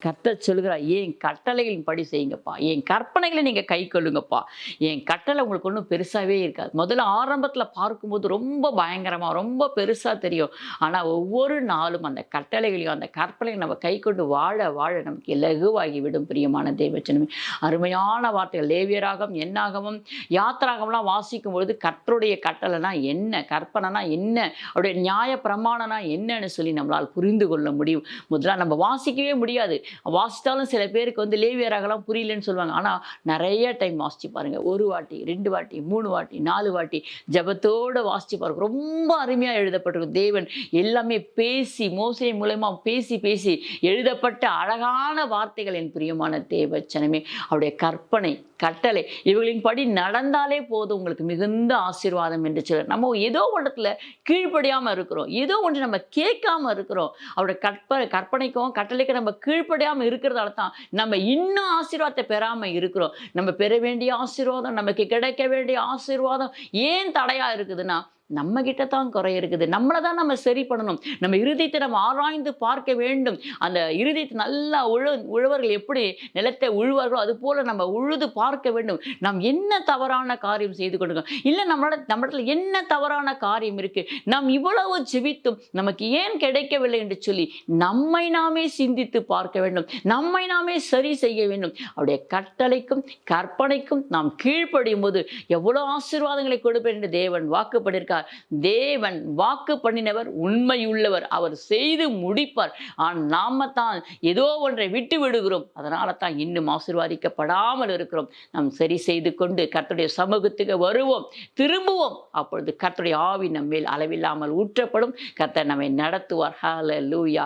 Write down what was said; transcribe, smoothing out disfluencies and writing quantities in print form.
கர்த்தர் சொல்லுகிறார், "என் கட்டளைகளின் படி செய்யுங்கப்பா. என் கற்பனைகளை நீங்க கைக்கொள்ளுங்கப்பா. என் கட்டளை உங்களுக்கு ஒண்ணும் பெருசாவே இருக்காது." முதல்ல ஆரம்பத்தில பார்க்கும்போது ரொம்ப பயங்கரமா, ரொம்ப பெருசா தெரியும். ஆனா ஒவ்வொரு நாளும் அந்த கட்டளைகளையும், அந்த கற்பனையும் நம்ம கைக்கொண்டு வாழ, வாழ நமக்கு இலகுவாகிவிடும் பிரியமான தேவஜனமே. அருமையான வார்த்தைகள். லேவியராகமம், என்னாகமம், யாத்திராகமம்லாம் வாசிக்கும்பொழுது கர்த்தருடைய கட்டளைனா என்ன? கற்பனைனா என்ன? அவருடைய நியாய பிரமாணம்னா என்னன்னு சொல்லி நம்மளால் புரிந்து கொள்ள முடியும். முதல்ல நம்ம வாசிக்கவே முடியாது. வாசித்தாலும் சில பேருக்கு வந்து லேவியராகலாம் புரியலன்னு சொல்லுவாங்க. ஆனா நெறைய டைம் வாசிச்சு பாருங்க. 1 வாட்டி, 2 வாட்டி, 3 வாட்டி, 4 வாட்டி ஜெபத்தோட வாசிச்சு பாருங்க. ரொம்ப அருமையா எழுதப்பட்டிருக்கும். தேவன் எல்லாமே பேசி மோசே மூலியமா பேசி, பேசி எழுதப்பட்ட அழகான வார்த்தைகள் என் பிரியமான தேவச்சனமே. அவருடைய கற்பனை, கட்டளை இவைகளின்படி நடந்தாலே போதும் உங்களுக்கு மிகுந்த ஆசீர்வாதம் என்று சொல்றார். நம்ம ஏதோ ஒன்றத்துல கீழ்ப்படியாம இருக்கிறோம். ஏதோ ஒன்று நம்ம கேட்காம இருக்கிறோம். அவருடைய கற்பனைக்கும் கட்டளைக்கும் நம்ம கீழ்ப்படியாம இருக்கிறதால தான் நம்ம இன்னும் ஆசீர்வாதத்தை பெறாம இருக்கிறோம். நம்ம பெற வேண்டிய ஆசீர்வாதம், நமக்கு கிடைக்க வேண்டிய ஆசீர்வாதம் ஏன் தடையா இருக்குதுன்னா, நம்ம கிட்ட தான் குறை இருக்குது. நம்மள தான் நம்ம சரி பண்ணணும். நம்ம இருதயத்தை நம்ம ஆராய்ந்து பார்க்க வேண்டும். அந்த இருதயத்தை நல்லா உழவர்கள் எப்படி நிலத்தை உழுவார்களோ, அதுபோல நம்ம உழுது பார்க்க வேண்டும். நாம் என்ன தவறான காரியம் செய்து கொண்டிருக்கோம்? இல்ல நம்மிடத்துல என்ன தவறான காரியம் இருக்கு? நாம் இவ்வளவு ஜெபித்தும் நமக்கு ஏன் கிடைக்கவில்லை என்று சொல்லி நம்மை நாமே சிந்தித்து பார்க்க வேண்டும். நம்மை நாமே சரி செய்ய வேண்டும். அவருடைய கட்டளைக்கும் கற்பனைக்கும் நாம் கீழ்ப்படியும்போது எவ்வளவு ஆசீர்வாதங்களை கொடுப்பேன் என்று தேவன் வாக்கு பண்ணியிருக்கார். தேவன் வாக்கு பண்ணினவர் உண்மையுள்ளவர். அவர் செய்து முடிப்பார். நாம தான் ஏதோ ஒன்றை விட்டு விடுகிறோம். அதனால தான் இன்னும் ஆசீர்வாதிக்கப்படாமல் இருக்கிறோம். நாம் சரி செய்து கொண்டு கர்த்தருடைய சமூகத்துக்கு வருவோம், திரும்புவோம். அப்பொழுது கர்த்தருடைய ஆவி நம்மேல் அளவில்லாமல் ஊற்றப்படும். கர்த்தர் நம்மை நடத்துவார். ஹல்லேலூயா.